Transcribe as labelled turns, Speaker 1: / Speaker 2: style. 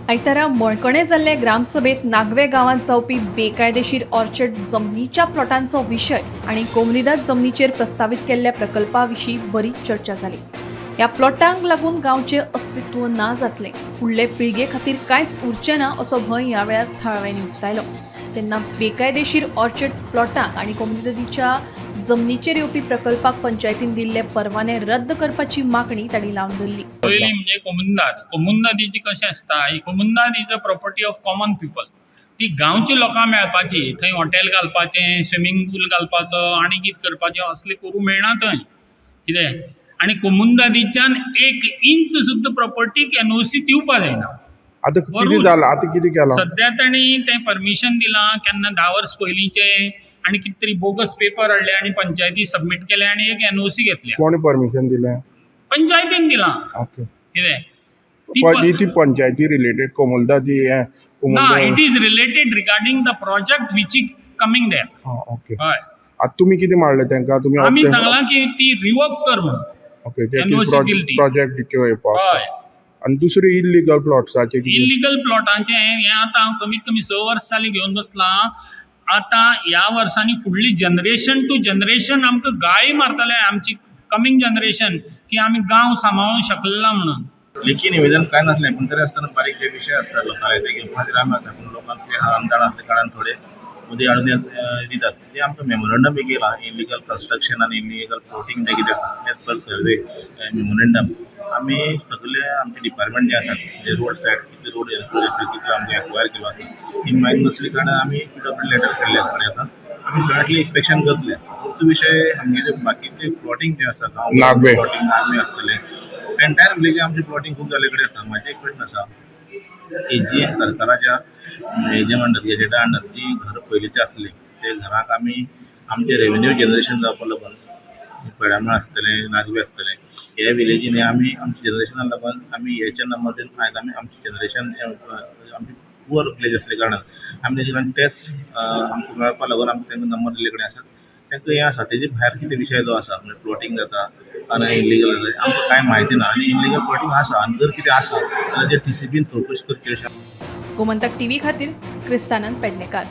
Speaker 1: आयतारा मळकणे जाल्ले ग्रामसभेत नागवे गावात जावपी बेकायदेशीर ऑर्चर्ड जमनीच्या प्लॉटांचो विशय आणि कोमनिदाद जमनीचेर प्रस्तावित केल्ल्या प्रकल्पाविशीं बरीच चर्चा जाली। ह्या प्लॉटांक लागून गांवचे अस्तित्व ना जातले, फुडले पिळगे खातीर कांयच उरचें ना असो भंय ह्या वेळार थळाव्यांनी उक्तायलो। तेन्ना बेकायदेशीर ऑर्चर्ड प्लॉटांक आणि कोमनिदादीच्या जमनीचेर येवपी प्रकल्पाक पंचायतीन दिल्ले परवाने रद्द करपाची मागणी तांणी लावन धरली।
Speaker 2: पयली म्हणजे कोमुन्नादीची कशें आसता, ही कोमुन्नाद is a property of common people. ती गांवची लोकां मेळपाची, थंय हॉटेल घालपाचें, स्विमींग पूल घालपाचो आनी कितें करपाचें असलें करूं मेळना थंय कितें। आनी कोमुन्नादीच्यान 1 इंच सुद्दां प्रॉपर्टीक एनओसी दिवपा जायना।
Speaker 3: आता किती झालं, आता किती केला?
Speaker 2: सध्या तांणी तें परमिशन दिलां केन्ना 10 वर्स पयलींचें, आनी कितें तरी बोगस पेपर हाडले आनी पंचायती सबमीट केले आनी एक एनओसी घेतल्या।
Speaker 3: कोणी परमिशन दिलें?
Speaker 2: पंचायतीन दिलां
Speaker 3: ओके।
Speaker 2: कितें
Speaker 3: ती पंचायती रिलेटेड कोमुलदादी
Speaker 2: ना, it is related regarding the project which is coming there.
Speaker 3: Okay.
Speaker 2: हय,
Speaker 3: आता तुम्ही किती मारले त्यांना? तुम्ही
Speaker 2: आमी सांगलां की ती रिवोक कर म्हणून।
Speaker 3: ओके,
Speaker 2: NOC दिली ती।
Speaker 3: प्रोजेक्ट
Speaker 2: हय,
Speaker 3: आणि दुसरे इल्लीगल प्लॉट्साचे
Speaker 2: इल्लीगल प्लॉटांचें हें आतां हांव कमीत कमी 6 वर्स जालीं घेवन बसलां। आतां ह्या वर्सांनी फुडली जनरेशन टू जनरेशन आमकां गाळी मारतले, आमची कमिंग जनरेशन, की आमी गांव सांबाळूंक शकलेना म्हणून।
Speaker 4: लेखी निवेदन काय नसलें, पण तरी आसतना बारीक जे विशय आसता लोकांचे ते घेवपा खातीर आमी वता, पूण लोकांक ते अणदाण आसल्या कारणान थोडे उदी हाडून दितात। ते आमकां मेमोरंडम एक येयला, इल्लीगल कन्स्ट्रक्शन आनी इल्लीगल प्लॉटिंग जें कितें आसा एज पर सर्वे मेमोरंडम। आमी सगळे आमचे डिपार्टमेंट जे आसात, म्हणजे रोड सायड कितले रोड आसा, कितले आमचे एक्वायर केलो आसा, ही म्हायती नासल्या कारणान आमी PW लेटर केल्ले कडेन आसा। आमी जॉयंटली इन्स्पेक्शन करतले। तो विशय आमगे जे बाकीचे प्लॉटिंग जे आसा,
Speaker 3: नागवे
Speaker 4: प्लॉटिंग नागवे आसतले, एंटायर विलेज आमचे प्लॉटिंग खूब जाले कडेन आसा। म्हाजे एक प्रश्न आसा की जी सरकाराच्या हेजे अंडर गॅजेटा अंडर जी घरां पयलींची आसली, ते घराक आमी आमचे रेव्हेन्यू जनरेशन जावपा लागून पेडामळ आसतले, नागवे आसतले, हे विलेजींनी आमी आमच्या जनरेशनाक लागून आमी हेच्या नंबराचेर आयज आमी आमचे जनरेशन आमची पुअर विलेज आसल्या कारणान आमी तेजे टॅक्स आमकां मेळपा लागून आमकां तांकां नंबर दिल्ले कडेन आसात। तांकां हें आसा, तेजे भायर कितें विशय जो आसा, म्हणजे प्लॉटिंग जाता आनी इल्लीगल जाता, आमकां कांय म्हायती ना। आनी इल्लीगल प्लॉटिंग आसा आनी जर कितें आसा जाल्यार जे TCBन चवकशी करची अशें।
Speaker 1: गोमंतक टीव्ही खातीर क्रिस्तानंद पेडणेकार।